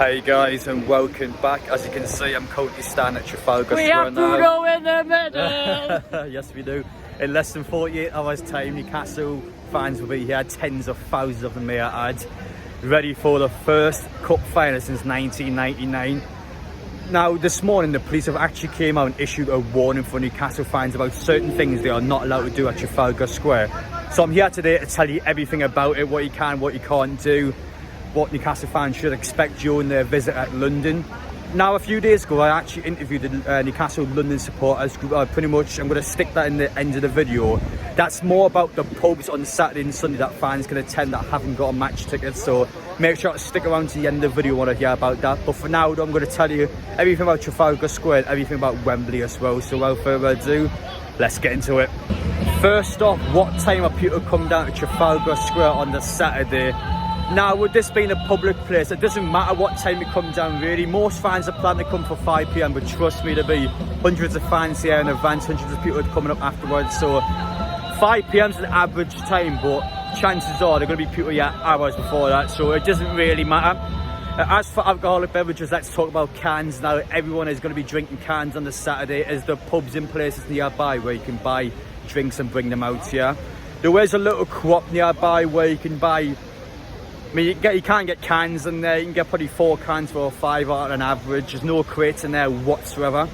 Hey guys, and welcome back. As you can see, I'm currently standing at Trafalgar Square have to now. go in the middle. Yes, we do. In less than 48 hours time, Newcastle fans will be here, tens of thousands of them may I add, ready for the first cup final since 1999. Now, this morning, the police have actually came out and issued a warning for Newcastle fans about certain things they are not allowed to do at Trafalgar Square. So I'm here today to tell you everything about it, what you can, what you can't do, what Newcastle fans should expect during their visit at London. Now, a few days ago, I actually interviewed the Newcastle London supporters group. Pretty much, I'm going to stick that in the end of the video. That's more about the pubs on Saturday and Sunday that fans can attend that haven't got a match ticket. So make sure to stick around to the end of the video when I hear about that. But for now, I'm going to tell you everything about Trafalgar Square and everything about Wembley as well. So without further ado, let's get into it. First off, what time are people come down to Trafalgar Square on the Saturday? Now, with this being a public place, it doesn't matter what time you come down really. Most fans are planning to come for 5 PM, but trust me, there'll be hundreds of fans here in advance, hundreds of people coming up afterwards. So 5 PM is the average time, but chances are there are going to be people here hours before that, so it doesn't really matter. As for alcoholic beverages, let's talk about cans now. Everyone is going to be drinking cans on the Saturday, as the pubs in places nearby where you can buy drinks and bring them out here. There is a little co-op nearby where you can buy, I mean, you can't get cans in there. You can get probably 4 cans for £5 on an average. There's no crates in there whatsoever.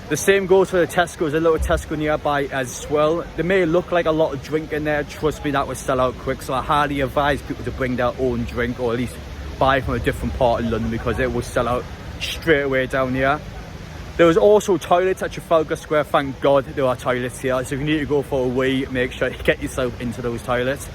The same goes for the Tesco's. There's a little Tesco nearby as well. They may look like a lot of drink in there. Trust me, that will sell out quick. So I highly advise people to bring their own drink, or at least buy from a different part of London, because it will sell out straight away down here. There was also toilets at Trafalgar Square. Thank God there are toilets here. So if you need to go for a wee, make sure you get yourself into those toilets.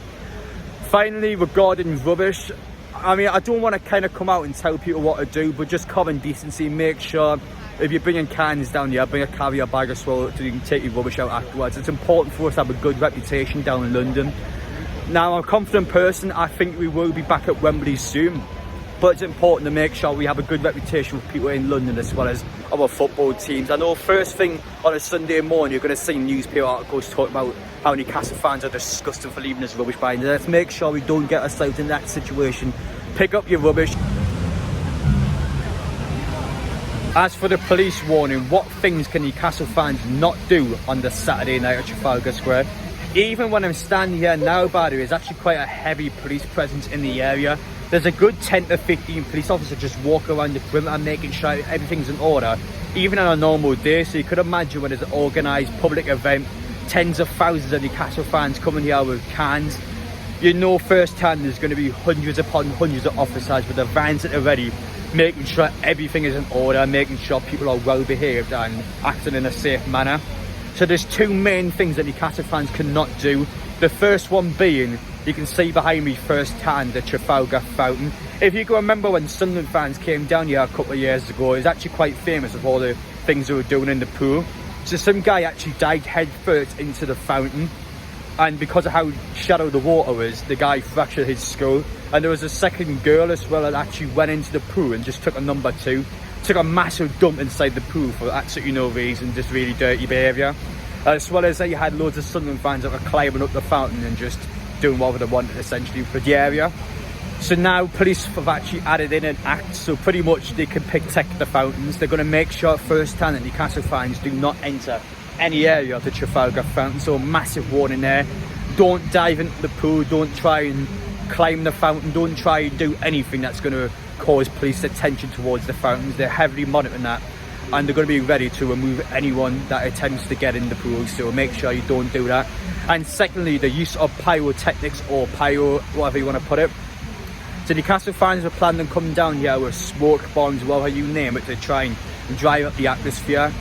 Finally, regarding rubbish, I mean, I don't want to kind of come out and tell people what to do, but just common decency, make sure if you're bringing cans down here, bring a carrier bag as well so you can take your rubbish out afterwards. It's important for us to have a good reputation down in London. Now, I'm a confident person. I think we will be back at Wembley soon, but it's important to make sure we have a good reputation with people in London as well as our football teams. I know first thing on a Sunday morning you're going to see newspaper articles talking about how Newcastle fans are disgusting for leaving us rubbish behind. Let's make sure we don't get ourselves in that situation. Pick up your rubbish. As for the police warning, what things can Newcastle fans not do on the Saturday night at Trafalgar Square? Even when I'm standing here now, by the way, there's actually quite a heavy police presence in the area. There's a good 10 to 15 police officers just walking around the perimeter making sure everything's in order, even on a normal day. So you could imagine when there's an organised public event, tens of thousands of Newcastle fans coming here with cans. You know firsthand there's going to be hundreds upon hundreds of officers with the vans that are ready, making sure everything is in order, making sure people are well behaved and acting in a safe manner. So there's 2 main things that Newcastle fans cannot do. The first one being, you can see behind me firsthand the Trafalgar fountain. If you can remember when Sunderland fans came down here a couple of years ago, it was actually quite famous of all the things they were doing in the pool. So some guy actually dived head first into the fountain, and because of how shallow the water was, the guy fractured his skull. And there was a second girl as well that actually went into the pool and just took a number 2, took a massive dump inside the pool for absolutely no reason, just really dirty behaviour. As well as you had loads of Sunderland fans that were climbing up the fountain and just doing whatever they wanted essentially for the area. So now police have actually added in an act, so pretty much they can protect the fountains. They're going to make sure firsthand that Newcastle fans do not enter any area of the Trafalgar fountain. So massive warning there. Don't dive into the pool, don't try and climb the fountain, don't try and do anything that's going to cause police attention towards the fountains. They're heavily monitoring that, and they're going to be ready to remove anyone that attempts to get in the pool, so make sure you don't do that. And secondly, the use of pyrotechnics, or pyro, whatever you want to put it. So Newcastle fans are planning on coming down here with smoke bombs, whatever you name it, to try and dry up the atmosphere.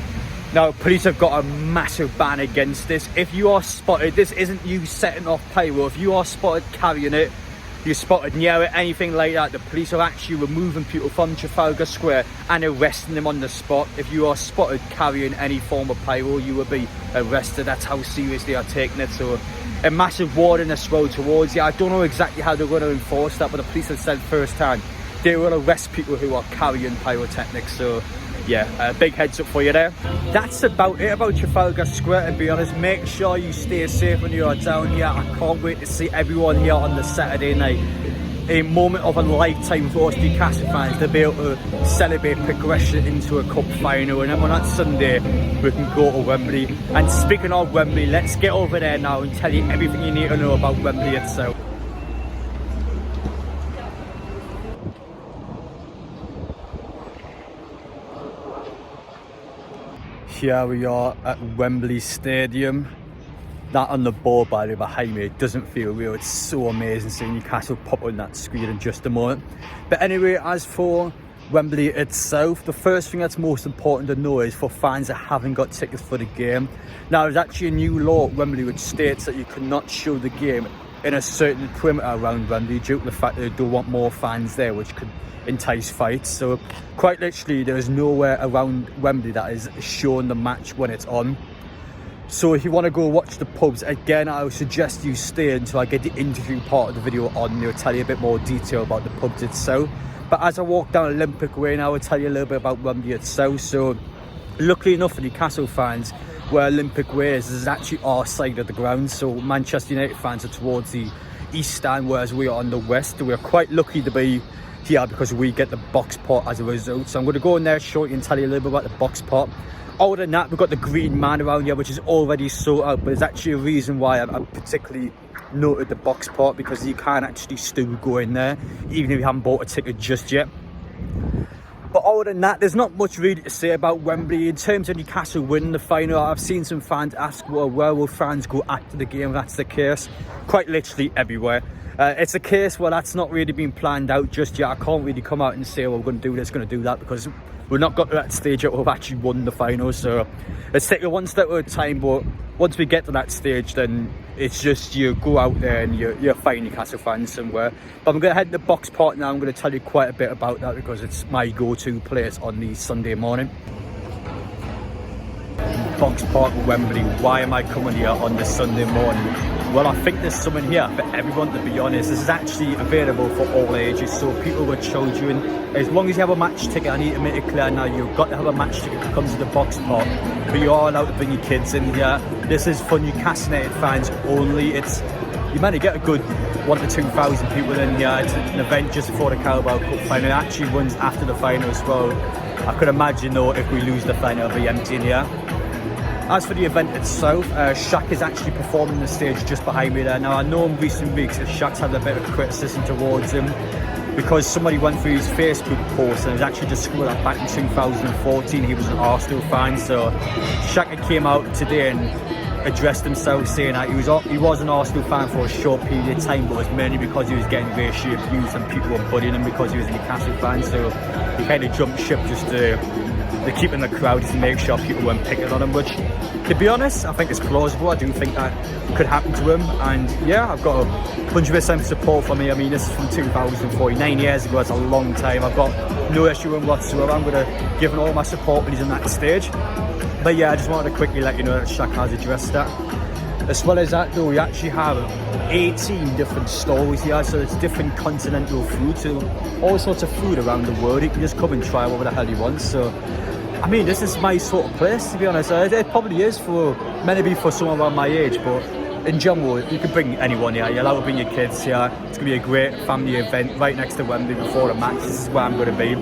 Now, police have got a massive ban against this. If you are spotted, this isn't you setting off pyro, if you are spotted carrying it, you're spotted near it, anything like that, the police are actually removing people from Trafalgar Square and arresting them on the spot. If you are spotted carrying any form of pyro, you will be arrested. That's how serious they are taking it. So a massive warning as well towards you. I don't know exactly how they're going to enforce that, but the police have said firsthand they will arrest people who are carrying pyrotechnics. So yeah, a big heads up for you there. That's about it about Trafalgar Square, to be honest. Make sure you stay safe when you are down here. I can't wait to see everyone here on the Saturday night. a moment of a lifetime for us Newcastle fans to be able to celebrate progression into a cup final, and then on that Sunday we can go to Wembley. And speaking of Wembley, let's get over there now and tell you everything you need to know about Wembley itself. Here we are at Wembley Stadium. That on the board by the behind me, it doesn't feel real. It's so amazing seeing Newcastle pop on that screen in just a moment. But anyway, as for Wembley itself, the first thing that's most important to know is for fans that haven't got tickets for the game. Now, there's actually a new law at Wembley which states that you cannot show the game in a certain perimeter around Wembley due to the fact that they don't want more fans there, which could entice fights. So quite literally, there is nowhere around Wembley that is showing the match when it's on. So if you want to go watch the pubs, again, I would suggest you stay until I get the interview part of the video on. They'll tell you a bit more detail about the pubs itself. But as I walk down Olympic Way now, I'll tell you a little bit about Wembley itself. So luckily enough for Newcastle fans, where Olympic Way is actually our side of the ground. So Manchester United fans are towards the east stand, whereas we are on the west. We're quite lucky to be here because we get the Boxpark as a result. So I'm going to go in there shortly and tell you a little bit about the Boxpark. Other than that, we've got the Green Man around here, which is already sold out, but there's actually a reason why I particularly noted the Boxpark, because you can actually still go in there even if you haven't bought a ticket just yet. But other than that, there's not much really to say about Wembley. In terms of Newcastle winning the final, I've seen some fans ask, well, where will fans go after the game if that's the case? Quite literally everywhere. It's a case where that's not really been planned out just yet. I can't really come out and say, well, we're going to do this, going to do that, because we've not got to that stage yet. We've actually won the final, so let's take it one step at a time. But once we get to that stage, then it's just you go out there and you're fighting Newcastle fans somewhere. But I'm going to head to the Boxpark now. I'm going to tell you quite a bit about that because it's my go-to place on the Sunday morning. Boxpark, Wembley. Why am I coming here on this Sunday morning? Well, I think there's something here for everyone, to be honest. This is actually available for all ages, so people with children, as long as you have a match ticket, I need to make it clear now, you've got to have a match ticket to come to the Boxpark, but you are allowed to bring your kids in here. This is for Newcastle United fans only. You might get a good 1,000 to 2,000 people in here. It's an event just before the Carabao Cup final. It actually runs after the final as well. I could imagine though, if we lose the final, it'll be empty in here. As for the event itself, Shaq is actually performing the stage just behind me there. Now, I know in recent weeks Shaq's had a bit of criticism towards him because somebody went through his Facebook post and has actually discovered that back in 2014 he was an Arsenal fan. So Shaq came out today and addressed himself, saying that he was an Arsenal fan for a short period of time, but it was mainly because he was getting racially abused and people were bullying him because he was a Newcastle fan. So he kind of jumped ship just to keep in the crowd to make sure people weren't picking on him, which, to be honest, I think it's plausible. I do think that could happen to him, and yeah, I've got 100% support for me. I mean, this is from 2004, 9 years ago. It's a long time. I've got no issue with him whatsoever. I'm going to give him all my support when he's on that stage. But yeah, I just wanted to quickly let you know that Shaq has addressed that. As well as that though, we actually have 18 different stalls here, so it's different continental food, so all sorts of food around the world. You can just come and try whatever the hell you want. So I mean, this is my sort of place, to be honest. It probably is for maybe for someone around my age, but in general, you can bring anyone here. You're allowed to bring your kids here. It's going to be a great family event right next to Wembley before the match. This is where I'm going to be.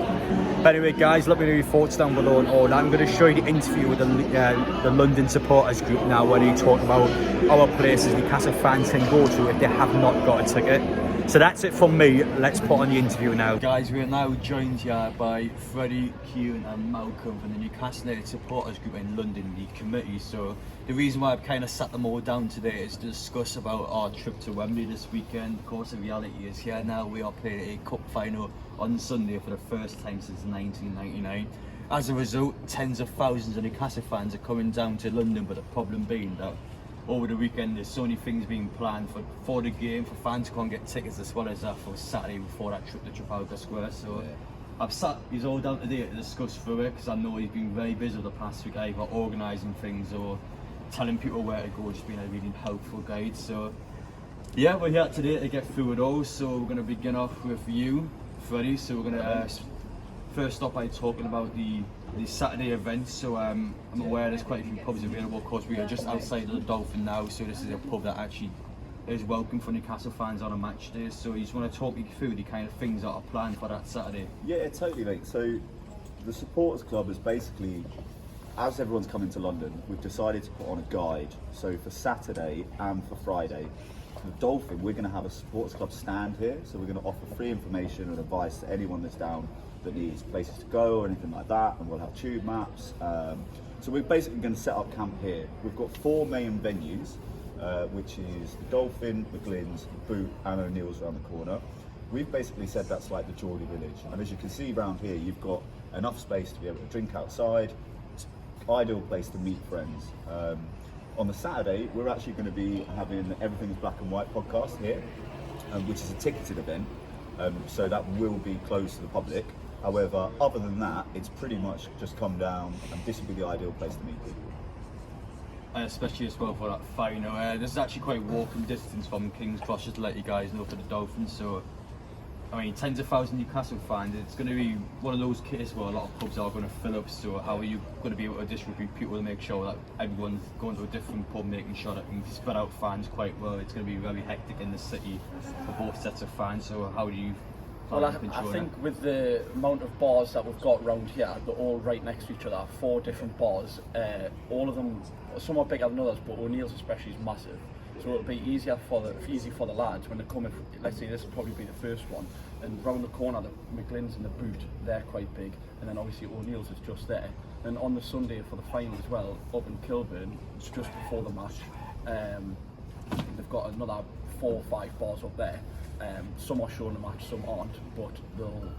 But anyway, guys, let me know your thoughts down below and all that. I'm going to show you the interview with the London supporters group now, where they talk about our places Newcastle fans can go to if they have not got a ticket. So that's it from me. Let's put on the interview now. Guys, we are now joined here by Freddie, Kieran and Malcolm from the Newcastle United supporters group in London, the committee. So the reason why I've kind of sat them all down today is to discuss about our trip to Wembley this weekend. Of course, the reality is here now we are playing a cup final on Sunday for the first time since 1999. As a result, tens of thousands of Newcastle fans are coming down to London, but the problem being that over the weekend there's so many things being planned for the game, for fans who can't get tickets, as well as that for Saturday before that trip to Trafalgar Square. So yeah, I've sat he's all down today to discuss through it, because I know he's been very busy the past week, either organising things or telling people where to go, just being a really helpful guide. So yeah, we're here today to get through it all. So we're going to begin off with you, Freddie. So we're going to first stop by talking about the Saturday event. So I'm aware there's quite a few pubs available. Of course, we are just outside of the Dolphin now, so this is a pub that actually is welcome for Newcastle fans on a match day. So you just want to talk me through the kind of things that are planned for that Saturday? Yeah, totally, mate. So the supporters club is basically, as everyone's coming to London, we've decided to put on a guide. So for Saturday and for Friday, for the Dolphin, we're going to have a supporters club stand here. So we're going to offer free information and advice to anyone that's down that needs places to go or anything like that. And we'll have tube maps. So we're basically going to set up camp here. We've got 4 main venues, which is the Dolphin, the Glynns, the Boot and O'Neill's around the corner. We've basically said that's like the Geordie Village. And as you can see around here, you've got enough space to be able to drink outside. It's an ideal place to meet friends. On the Saturday, we're actually going to be having Everything's Black and White podcast here, which is a ticketed event. So that will be closed to the public. However, other than that, it's pretty much just come down, and this would be the ideal place to meet people. And especially as well for that final. This is actually quite walking distance from King's Cross, just to let you guys know, for the Dolphins. So, I mean, tens of thousands of Newcastle fans. It's going to be one of those cases where a lot of pubs are going to fill up. So, how are you going to be able to distribute people to make sure that everyone's going to a different pub, making sure that you can spread out fans quite well? It's going to be very hectic in the city for both sets of fans. So, how do you? Well, I think with the amount of bars that we've got around here, they're all right next to each other, 4 different bars. All of them, some are bigger than others, but O'Neill's especially is massive. So it'll be easy for the lads when they come in. Let's say this will probably be the first one, and round the corner, the McGlynn's and the Boot, they're quite big, and then obviously O'Neill's is just there. And on the Sunday for the final as well, up in Kilburn, it's just before the match. They've got another 4 or 5 bars up there. Some are showing the match, some aren't, but they'll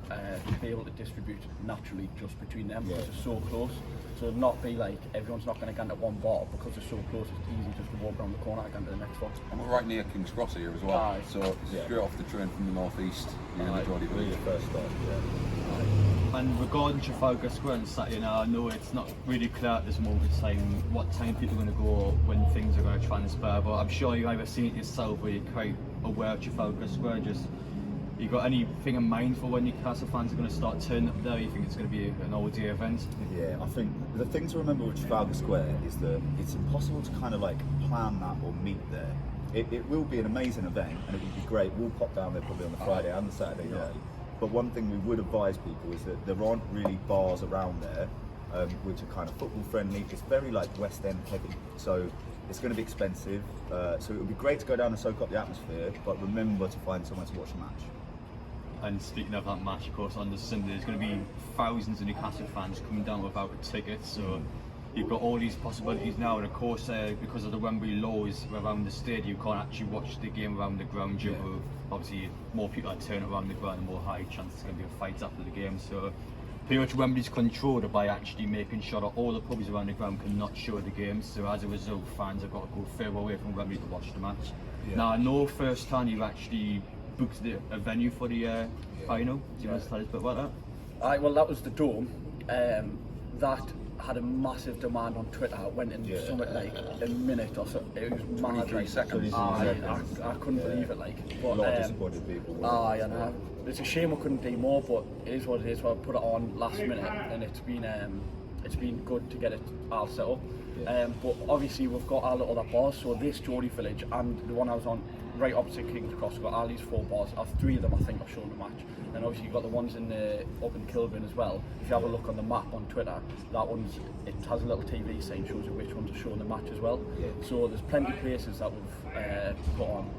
be able to distribute naturally just between them because they're so close. So it'll not be like everyone's not going to go into one bar because they're so close. It's easy just to walk around the corner and go to the next one. And we're right near King's Cross here as well. So it's straight off the train from the northeast. You're in the Geordie Village. First stop, And regarding Trafalgar Square on Saturday, now I know it's not really clear at this moment in time what time people are going to go, when things are going to transfer, but I'm sure you've either seen it yourself or you're quite aware of Trafalgar Square. Just, you got anything in mind for when Newcastle fans are going to start turning up there? You think it's going to be an all-day event? Yeah, I think the thing to remember with Trafalgar Square is that it's impossible to kind of like plan that or meet there. It will be an amazing event and it would be great. We'll pop down there probably on the Friday and the Saturday night. But one thing we would advise people is that there aren't really bars around there which are kind of football friendly. It's very like West End heavy, so it's going to be expensive. So it would be great to go down and soak up the atmosphere, but remember to find somewhere to watch a match. And speaking of that match, of course, on the Sunday, there's going to be thousands of Newcastle fans coming down without a ticket. So you've got all these possibilities now, and of course, because of the Wembley laws around the stadium, you can't actually watch the game around the ground. Obviously, more people are turning around the ground, the more high chance there's going to be a fight after the game. So pretty much Wembley's controlled by actually making sure that all the pubs around the ground cannot show the games. So as a result, fans have got to go further away from Wembley to watch the match. Now, I know firsthand you've actually booked a venue for the final. Do you want to tell us a bit about that? Well, that was the Dome. That had a massive demand on Twitter. It went in something like a minute or so. It was mad. 23 seconds. I couldn't believe it. A lot of disappointed people. I know. It's a shame we couldn't do more, but it is what it is. So I put it on last minute, and it's been good to get it all set up. But obviously we've got our little other bars. So this Geordie Village and the one I was on right opposite King's Cross, we've got all these 4 bars. 3 of them I think are showing the match. And obviously you've got the ones up in Kilburn as well. If you have a look on the map on Twitter, it has a little TV sign shows you which ones are showing the match as well. So there's plenty of places that we've put on,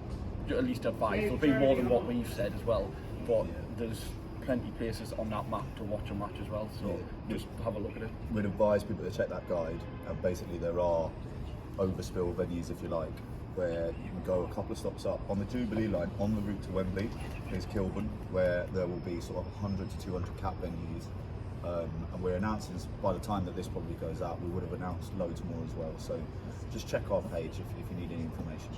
at least advised. There'll be more than what we've said as well, but there's plenty of places on that map to watch a match as well. So just have a look at it. We'd advise people to check that guide, and basically there are overspill venues, if you like, where you can go a couple of stops up on the Jubilee line on the route to Wembley. There's Kilburn, where there will be sort of 100 to 200 cap venues, and we're announcing by the time that this probably goes out, we would have announced loads more as well. So just check our page if you need any information.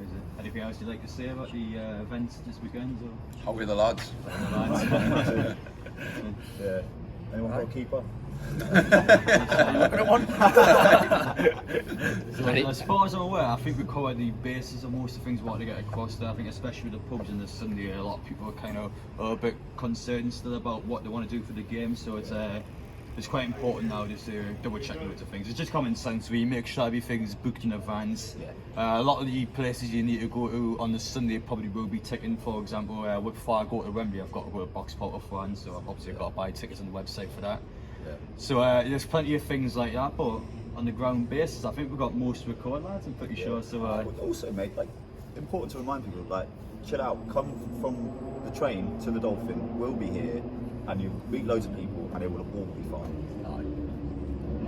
Is it anything else you'd like to say about the events this weekend? Or? How are the lads? Yeah. Anyone got a keeper? As far as I'm aware, I think we covered the basis of most of the things we want to get across there. I think especially with the pubs and the Sunday, a lot of people are kind of a bit concerned still about what they want to do for the game. So it's it's quite important now just to double check loads of things. It's just common sense. We make sure everything's booked in advance. A lot of the places you need to go to on the Sunday probably will be taken. For example, before I go to Wembley, I've got to go to Boxpark or France, so obviously I've got to buy tickets on the website for that. So there's plenty of things like that, but on the ground basis, I think we've got most of the core, lads, I'm pretty sure. So also, mate, like, important to remind people, like, chill out, come from the train to the Dolphin, we'll be here, and you'll meet loads of people, and it will all be fine.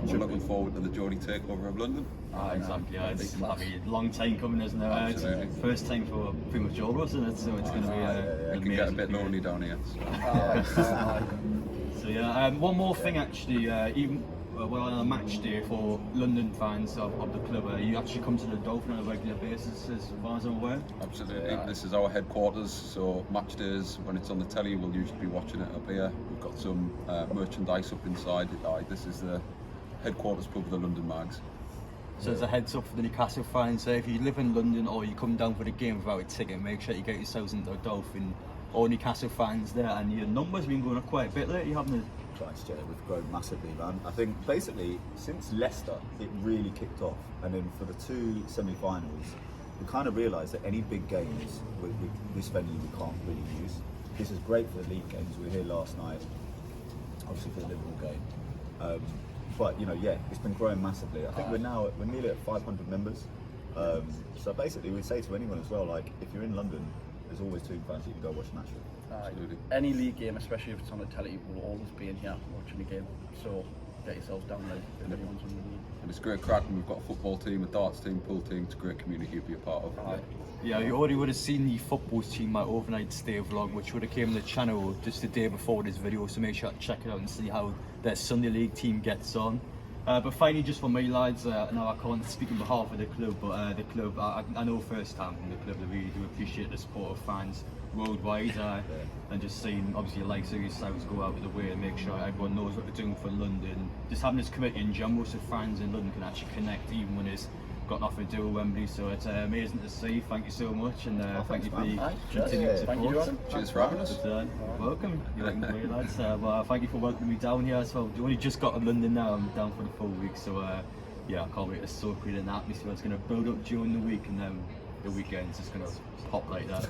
We're looking forward to the Geordie takeover of London. Exactly, it's a long time coming, isn't it? It's the first time for pretty much all of us, isn't it? So it's going to be It can get a bit lonely down here. So yeah, one more thing actually, even on a match day for London fans of the club, you actually come to the Dolphin on a regular basis, as far as I'm aware. Absolutely. This is our headquarters, so match days when it's on the telly, we'll usually be watching it up here. We've got some merchandise up inside. This is the headquarters pub of the London Mags. So as a heads up for the Newcastle fans, if you live in London or you come down for the game without a ticket, make sure you get yourselves into a Dolphin or Newcastle fans there. And your numbers have been going up quite a bit lately, haven't they? Christ, yeah, we've grown massively, man. I think basically since Leicester, it really kicked off, and then for the two semi-finals, we kind of realised that any big games with this venue we can't really use. This is great for the league games. We were here last night, obviously for the Liverpool game. But you know, yeah, it's been growing massively. I think we're nearly at 500 members. So basically, we'd say to anyone as well, like, if you're in London, there's always two fans you can go watch a match with. Absolutely. Any league game, especially if it's on the telly, will always be in here watching the game. So get yourselves down there if anyone's on the league. And it's great crack, and we've got a football team, a darts team, pool team. It's a great community to be a part of. Yeah, you already would have seen the football team, my overnight stay vlog, which would have came on the channel just the day before this video, so make sure to check it out and see how their Sunday League team gets on. But finally, just for me, lads, now I can't speak on behalf of the club, but the club, I know firsthand from the club that we really do appreciate the support of fans worldwide, and just seeing obviously like yourselves go out of the way and make sure everyone knows what they're doing for London. Just having this committee in general, so fans in London can actually connect even when it's got nothing to do with Wembley. So it's amazing to see. Thank you so much, and thank you for the continued support. Cheers for having us. Welcome. You're welcome away, lads. Well, thank you for welcoming me down here as well. We only just got to London now. I'm down for the full week, so yeah, I can't wait to soak in the atmosphere. It's going to build up during the week, and then the weekend's just going to pop like that.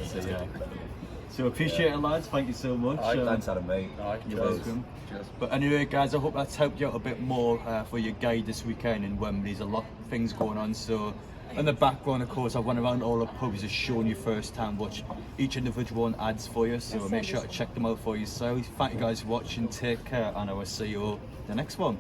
So yeah. So appreciate it, lads. Thank you so much. Thanks, Adam, mate. You're welcome. Cheers. But anyway, guys, I hope that's helped you out a bit more for your guide this weekend in Wembley. There's a lot of things going on. So in the background, of course, I went around all the pubs just showing you firsthand what each individual one adds for you. So make sure to check them out for yourselves. Thank you guys for watching. Take care, and I will see you all the next one.